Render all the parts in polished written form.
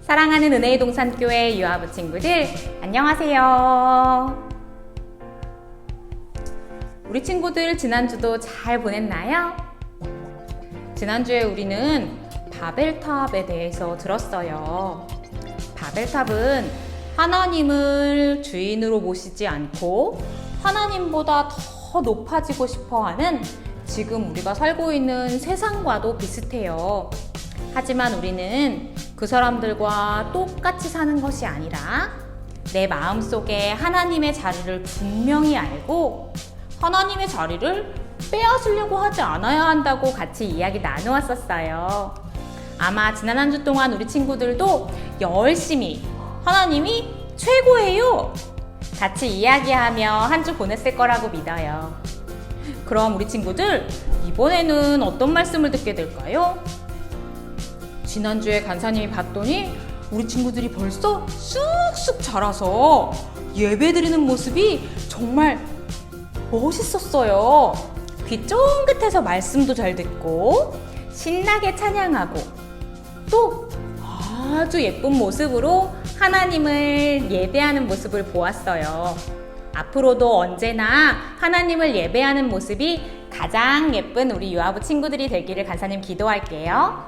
사랑하는 은혜의 동산교회 유아부 친구들, 안녕하세요. 우리 친구들 지난주도 잘 보냈나요? 지난주에 우리는 바벨탑에 대해서 들었어요. 바벨탑은 하나님을 주인으로 모시지 않고 하나님보다 더 높아지고 싶어하는 지금 우리가 살고 있는 세상과도 비슷해요. 하지만 우리는 그 사람들과 똑같이 사는 것이 아니라 내 마음속에 하나님의 자리를 분명히 알고 하나님의 자리를 빼앗으려고 하지 않아야 한다고 같이 이야기 나누었었어요. 아마 지난 한 주 동안 우리 친구들도 열심히 하나님이 최고예요! 같이 이야기하며 한 주 보냈을 거라고 믿어요. 그럼 우리 친구들, 이번에는 어떤 말씀을 듣게 될까요? 지난주에 간사님이 봤더니 우리 친구들이 벌써 쑥쑥 자라서 예배드리는 모습이 정말 멋있었어요. 귀 쫑긋해서 말씀도 잘 듣고 신나게 찬양하고 또 아주 예쁜 모습으로 하나님을 예배하는 모습을 보았어요. 앞으로도 언제나 하나님을 예배하는 모습이 가장 예쁜 우리 유아부 친구들이 되기를 간사님 기도할게요.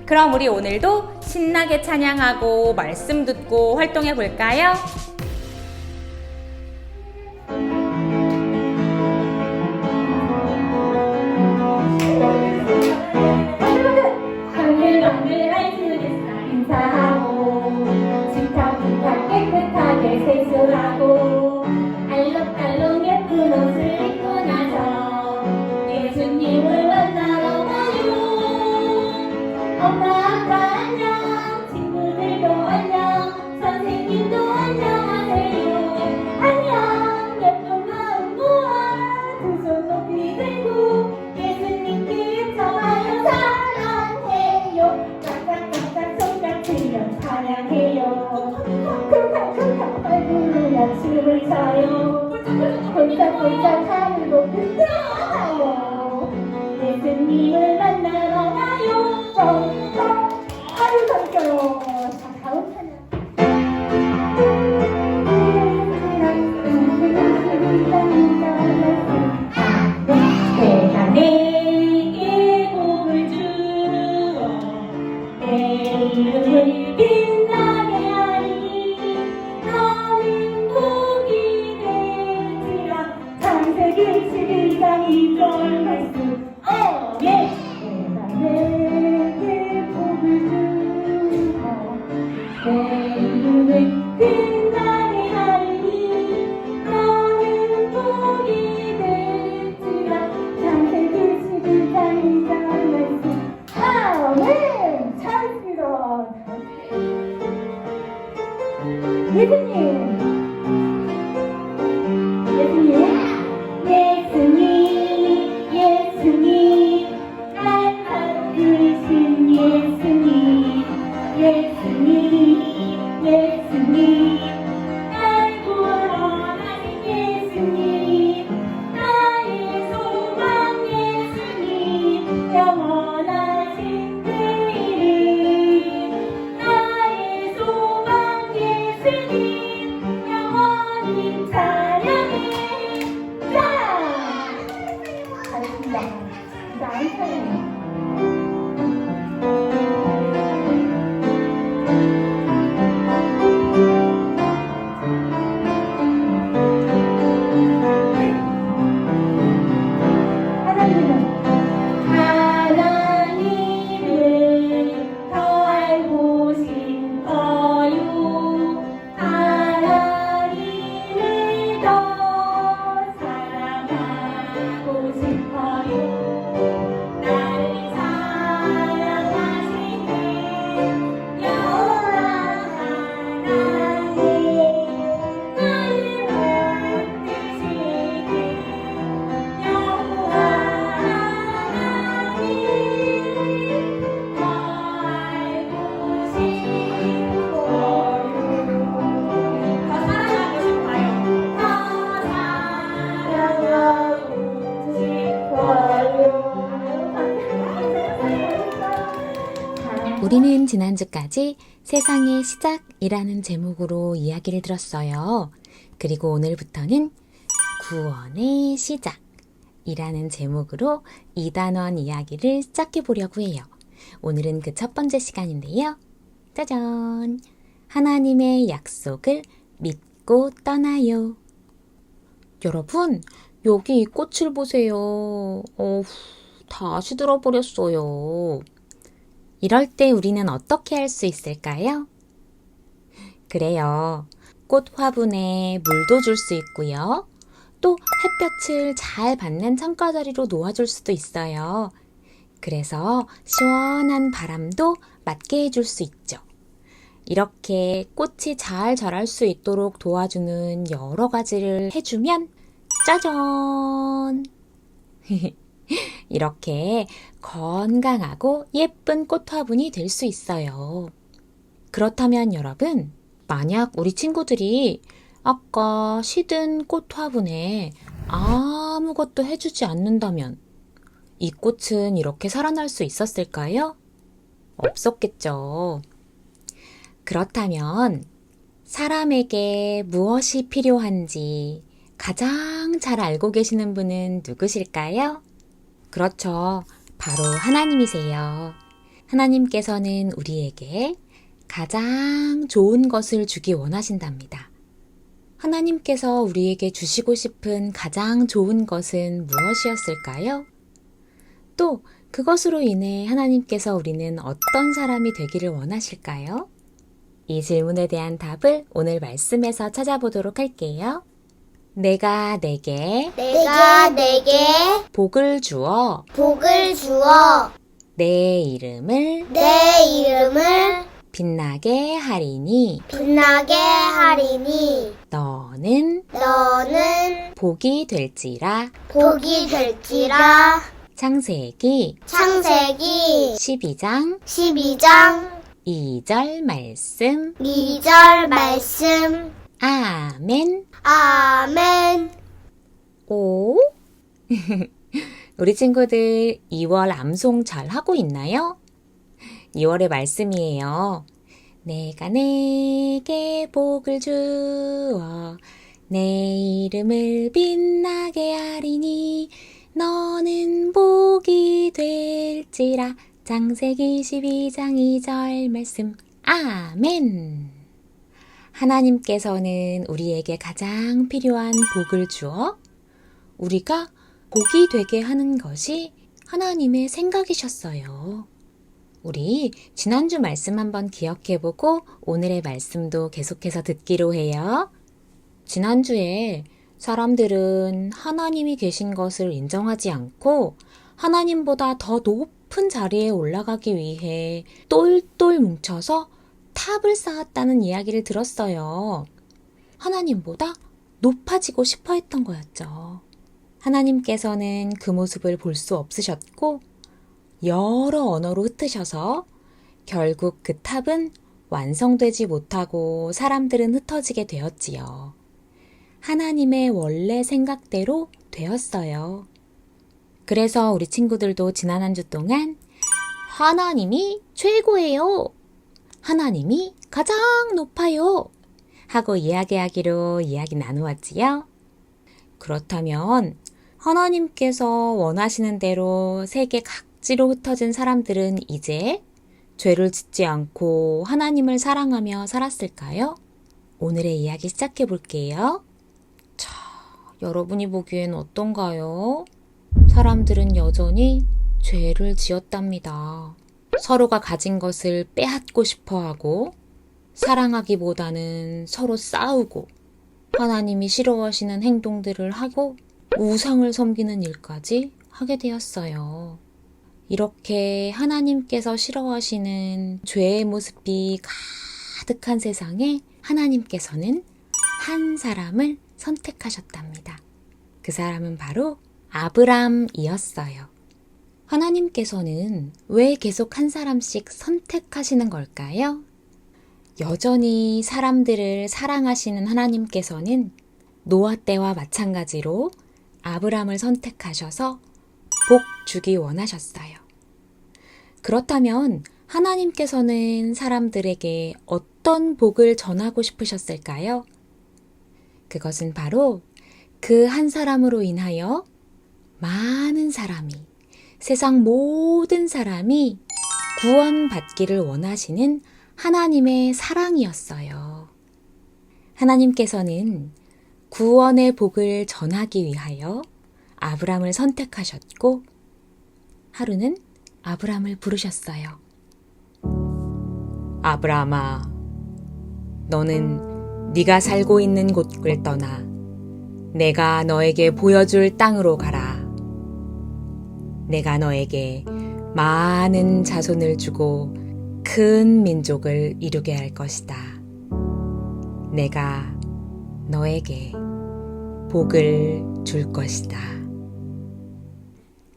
그럼 우리 오늘도 신나게 찬양하고 말씀 듣고 활동해 볼까요? 하늘하늘 알수는 인사하고 진타부터 깨끗하게 세수하고 알록달록 예쁜 옷을 입고 나서 예수님을 만나러 가요. 엄마 아빠 안녕, 친구들도 안녕, 선생님도 안녕하세요. 안녕, 예쁜 마음 모아 두 손 높이 들고 예수님께 외쳐봐요. 사랑해요. 깍깍깍깍 손깍지며 찬양해요. 쿵쾅쿵쾅 얼굴로 춤을 춰요. 꼴짝꼴짝 하늘 높이 떠나요. 예수님을 만나러 가요. 아유 잘했어요. 자, 다음 찬양. 내가 내게 복을 주어 내 이름을 빛나게 하리. 너는 복이 될지라. 창세기 11장 2절 말씀. 예. 내가 내게 복을 주어 내 이름을 빛나게 하리. 너는 복이 될지라. 창세기 11장 2절 말씀. 아멘. 잘했습니다. 예수님, 예수님, 날 받으신 예수님, 예수님, 날 구원하신 예수님, 나의 소망 예수님, 영원하신 그 이름. 나의 소망 예수님, 영원히 찬양해. 자! 잘했습니다. 다음 찬양이요. 하나님을 더 알고 싶어요. 하나님을 더 사랑하고 싶어요. 날 우리는 지난주까지 세상의 시작이라는 제목으로 이야기를 들었어요. 그리고 오늘부터는 구원의 시작이라는 제목으로 2단원 이야기를 시작해 보려고 해요. 오늘은 그 첫 번째 시간인데요. 짜잔! 하나님의 약속을 믿고 떠나요. 여러분, 여기 이 꽃을 보세요. 다 시들어버렸어요. 이럴 때 우리는 어떻게 할 수 있을까요? 그래요. 꽃 화분에 물도 줄 수 있고요. 또 햇볕을 잘 받는 창가 자리로 놓아줄 수도 있어요. 그래서 시원한 바람도 맞게 해줄 수 있죠. 이렇게 꽃이 잘 자랄 수 있도록 도와주는 여러 가지를 해주면 짜잔! 이렇게 건강하고 예쁜 꽃 화분이 될 수 있어요. 그렇다면 여러분, 만약 우리 친구들이 아까 시든 꽃 화분에 아무것도 해주지 않는다면 이 꽃은 이렇게 살아날 수 있었을까요? 없었겠죠. 그렇다면 사람에게 무엇이 필요한지 가장 잘 알고 계시는 분은 누구실까요? 그렇죠. 바로 하나님이세요. 하나님께서는 우리에게 가장 좋은 것을 주기 원하신답니다. 하나님께서 우리에게 주시고 싶은 가장 좋은 것은 무엇이었을까요? 또 그것으로 인해 하나님께서 우리는 어떤 사람이 되기를 원하실까요? 이 질문에 대한 답을 오늘 말씀에서 찾아보도록 할게요. 내가 내게 복을 주어 복을 주어 내 이름을 내 이름을 빛나게 하리니 빛나게 하리니 너는 복이 될지라. 복이 될지라. 창세기 창세기 12장 12장 2절 말씀. 2절 말씀. 아멘. 아멘. 오? 우리 친구들 2월 암송 잘 하고 있나요? 2월의 말씀이에요. 내가 내게 복을 주어 내 이름을 빛나게 하리니 너는 복이 될지라. 창세기 12장 2절 말씀. 아멘. 하나님께서는 우리에게 가장 필요한 복을 주어 우리가 복이 되게 하는 것이 하나님의 생각이셨어요. 우리 지난주 말씀 한번 기억해보고 오늘의 말씀도 계속해서 듣기로 해요. 지난주에 사람들은 하나님이 계신 것을 인정하지 않고 하나님보다 더 높은 자리에 올라가기 위해 똘똘 뭉쳐서 탑을 쌓았다는 이야기를 들었어요. 하나님보다 높아지고 싶어 했던 거였죠. 하나님께서는 그 모습을 볼 수 없으셨고 여러 언어로 흩으셔서 결국 그 탑은 완성되지 못하고 사람들은 흩어지게 되었지요. 하나님의 원래 생각대로 되었어요. 그래서 우리 친구들도 지난 한 주 동안 하나님이 최고예요. 하나님이 가장 높아요. 하고 이야기하기로 이야기 나누었지요. 그렇다면 하나님께서 원하시는 대로 세계 각지로 흩어진 사람들은 이제 죄를 짓지 않고 하나님을 사랑하며 살았을까요? 오늘의 이야기 시작해 볼게요. 자, 여러분이 보기엔 어떤가요? 사람들은 여전히 죄를 지었답니다. 서로가 가진 것을 빼앗고 싶어 하고 사랑하기보다는 서로 싸우고 하나님이 싫어하시는 행동들을 하고 우상을 섬기는 일까지 하게 되었어요. 이렇게 하나님께서 싫어하시는 죄의 모습이 가득한 세상에 하나님께서는 한 사람을 선택하셨답니다. 그 사람은 바로 아브람이었어요. 하나님께서는 왜 계속 한 사람씩 선택하시는 걸까요? 여전히 사람들을 사랑하시는 하나님께서는 노아 때와 마찬가지로 아브람을 선택하셔서 복 주기 원하셨어요. 그렇다면 하나님께서는 사람들에게 어떤 복을 전하고 싶으셨을까요? 그것은 바로 그 한 사람으로 인하여 많은 사람이, 세상 모든 사람이 구원받기를 원하시는 하나님의 사랑이었어요. 하나님께서는 구원의 복을 전하기 위하여 아브람을 선택하셨고, 하루는 아브람을 부르셨어요. 아브람아, 너는 네가 살고 있는 곳을 떠나 내가 너에게 보여줄 땅으로 가라. 내가 너에게 많은 자손을 주고 큰 민족을 이루게 할 것이다. 내가 너에게 복을 줄 것이다.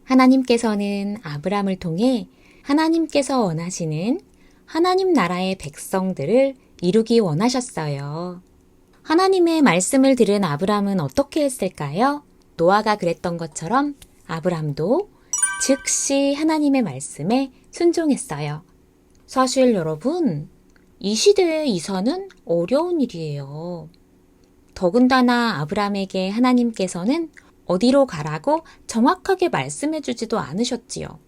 하나님께서는 아브람을 통해 하나님께서 원하시는 하나님 나라의 백성들을 이루기 원하셨어요. 하나님의 말씀을 들은 아브람은 어떻게 했을까요? 노아가 그랬던 것처럼 아브람도 즉시 하나님의 말씀에 순종했어요. 사실 여러분, 이 시대에 이사는 어려운 일이에요. 더군다나 아브람에게 하나님께서는 어디로 가라고 정확하게 말씀해 주지도 않으셨지요.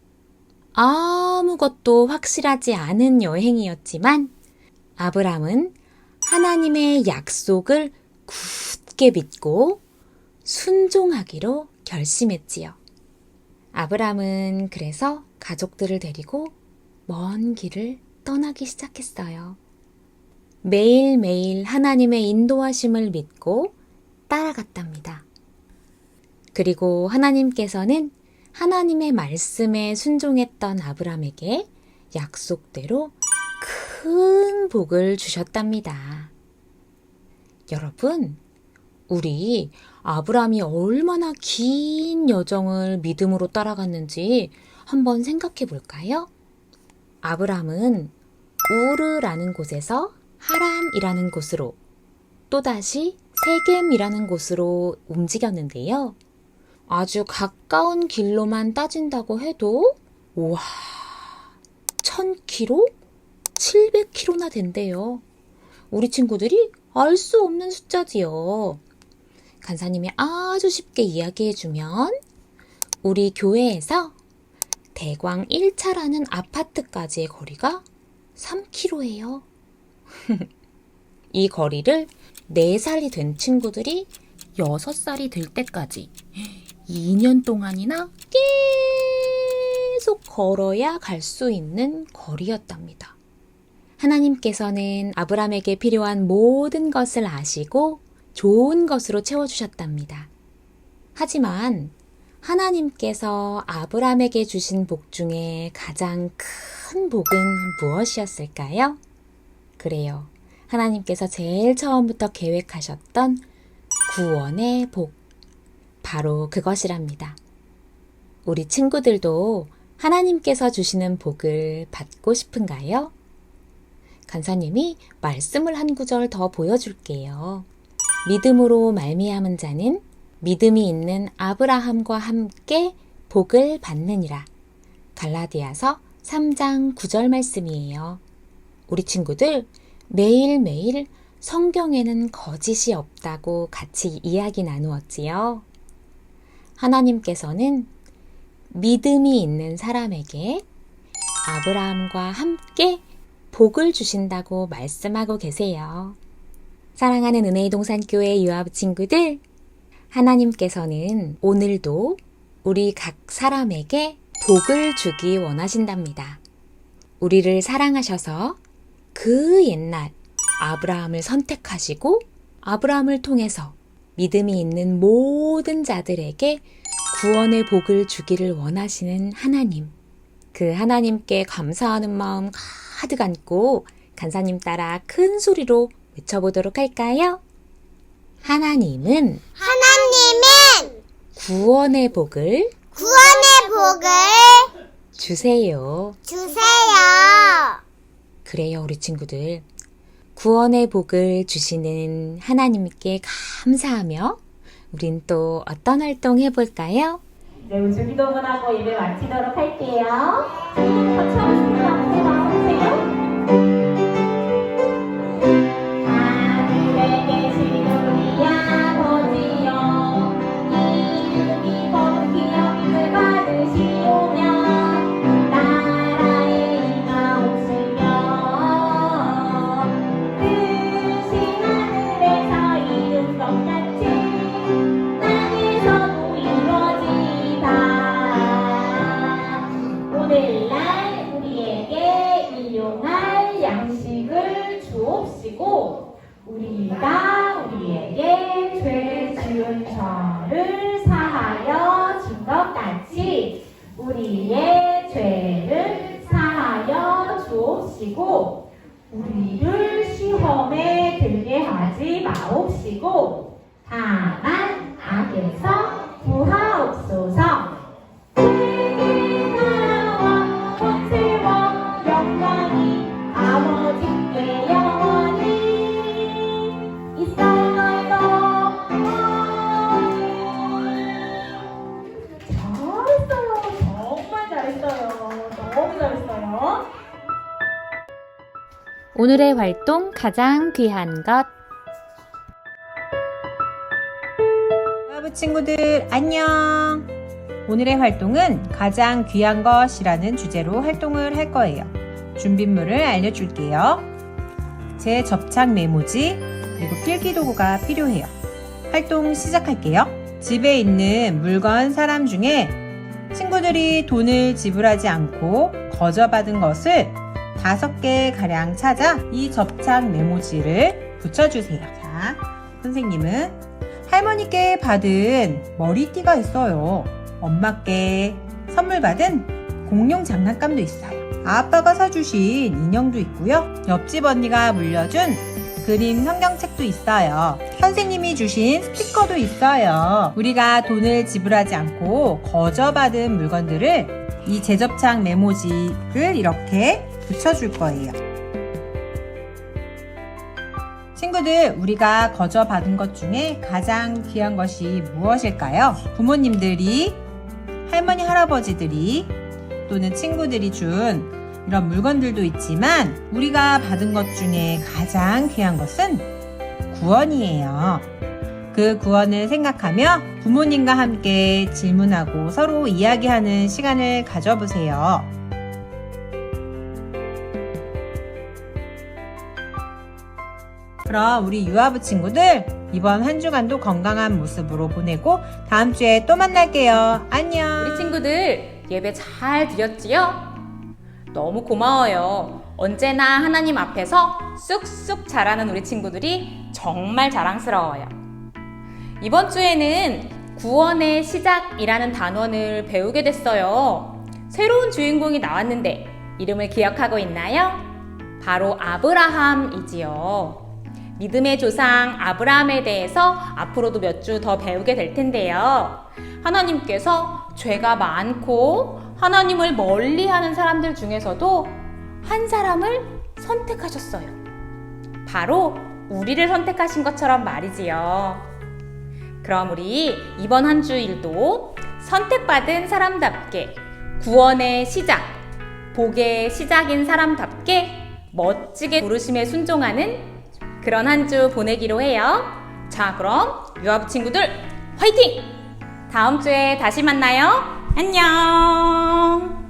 아무것도 확실하지 않은 여행이었지만 아브람은 하나님의 약속을 굳게 믿고 순종하기로 결심했지요. 아브람은 그래서 가족들을 데리고 먼 길을 떠나기 시작했어요. 매일매일 하나님의 인도하심을 믿고 따라갔답니다. 그리고 하나님께서는 하나님의 말씀에 순종했던 아브람에게 약속대로 큰 복을 주셨답니다. 여러분, 우리 아브람이 얼마나 긴 여정을 믿음으로 따라갔는지 한번 생각해 볼까요? 아브람은 우르라는 곳에서 하란이라는 곳으로, 또다시 세겜이라는 곳으로 움직였는데요. 아주 가까운 길로만 따진다고 해도 우와, 1000km? 700km나 된대요. 우리 친구들이 알 수 없는 숫자지요. 간사님이 아주 쉽게 이야기해주면 우리 교회에서 대광 1차라는 아파트까지의 거리가 3km예요. 이 거리를 4살이 된 친구들이 6살이 될 때까지 2년 동안이나 계속 걸어야 갈 수 있는 거리였답니다. 하나님께서는 아브람에게 필요한 모든 것을 아시고 좋은 것으로 채워주셨답니다. 하지만 하나님께서 아브람에게 주신 복 중에 가장 큰 복은 무엇이었을까요? 그래요. 하나님께서 제일 처음부터 계획하셨던 구원의 복. 바로 그것이랍니다. 우리 친구들도 하나님께서 주시는 복을 받고 싶은가요? 간사님이 말씀을 한 구절 더 보여줄게요. 믿음으로 말미암은 자는 믿음이 있는 아브라함과 함께 복을 받느니라. 갈라디아서 3장 9절 말씀이에요. 우리 친구들 매일매일 성경에는 거짓이 없다고 같이 이야기 나누었지요. 하나님께서는 믿음이 있는 사람에게 아브라함과 함께 복을 주신다고 말씀하고 계세요. 사랑하는 은혜의 동산교회 유아부 친구들, 하나님께서는 오늘도 우리 각 사람에게 복을 주기 원하신답니다. 우리를 사랑하셔서 그 옛날 아브라함을 선택하시고 아브라함을 통해서 믿음이 있는 모든 자들에게 구원의 복을 주기를 원하시는 하나님. 그 하나님께 감사하는 마음 가득 안고 간사님 따라 큰 소리로 외쳐보도록 할까요? 하나님은 구원의 복을 주세요. 그래요, 우리 친구들. 구원의 복을 주시는 하나님께 감사하며 우린 또 어떤 활동 해볼까요? 이제 우주 기도문하고 예배 마치도록 할게요. 지금부터 처음 시작합니다. 해보세요. 하늘에 계신 우리 아버지여, 이름이 거룩히 여김을 받으시오며 나라의 임하옵시며 뜻이 하늘에서 이룬 것 같이 땅에서도 이루어지이다. 오늘날 우리에게 일용할 양식을 주옵시고 우리가 우리에게 죄 지은 저를 사하여 준 것 같이 우리의 죄를 사하여 주옵시고 우리를 시험에 들게 하지 마옵시고 다만 악에서 구하옵소서. 세계 나라와 권세와 영광이 아버지께 영원히 있어이다. 잘했어요. 정말 잘했어요. 너무 잘했어요. 오늘의 활동 가장 귀한 것. 유아부 친구들 안녕. 오늘의 활동은 가장 귀한 것이라는 주제로 활동을 할 거예요. 준비물을 알려줄게요. 제 접착 메모지 그리고 필기도구가 필요해요. 활동 시작할게요. 집에 있는 물건 사람 중에 친구들이 돈을 지불하지 않고 거저받은 것을 5개 가량 찾아 이 접착 메모지를 붙여주세요. 자, 선생님은 할머니께 받은 머리띠가 있어요. 엄마께 선물 받은 공룡 장난감도 있어요. 아빠가 사주신 인형도 있고요. 옆집 언니가 물려준 그림 성경책도 있어요. 선생님이 주신 스티커도 있어요. 우리가 돈을 지불하지 않고 거저받은 물건들을 이 재접착 메모지를 이렇게 붙여줄 거예요. 친구들, 우리가 거저받은 것 중에 가장 귀한 것이 무엇일까요? 부모님들이, 할머니, 할아버지들이 또는 친구들이 준 이런 물건들도 있지만 우리가 받은 것 중에 가장 귀한 것은 구원이에요. 그 구원을 생각하며 부모님과 함께 질문하고 서로 이야기하는 시간을 가져보세요. 그럼 우리 유아부 친구들 이번 한 주간도 건강한 모습으로 보내고 다음 주에 또 만날게요. 안녕. 우리 친구들 예배 잘 드렸지요? 너무 고마워요. 언제나 하나님 앞에서 쑥쑥 자라는 우리 친구들이 정말 자랑스러워요. 이번 주에는 구원의 시작이라는 단원을 배우게 됐어요. 새로운 주인공이 나왔는데 이름을 기억하고 있나요? 바로 아브라함이지요. 믿음의 조상 아브라함에 대해서 앞으로도 몇 주 더 배우게 될 텐데요. 하나님께서 죄가 많고 하나님을 멀리하는 사람들 중에서도 한 사람을 선택하셨어요. 바로 우리를 선택하신 것처럼 말이지요. 그럼 우리 이번 한 주일도 선택받은 사람답게 구원의 시작, 복의 시작인 사람답게 멋지게 부르심에 순종하는 그런 한 주 보내기로 해요. 자, 그럼 유아부 친구들 화이팅! 다음 주에 다시 만나요. 안녕!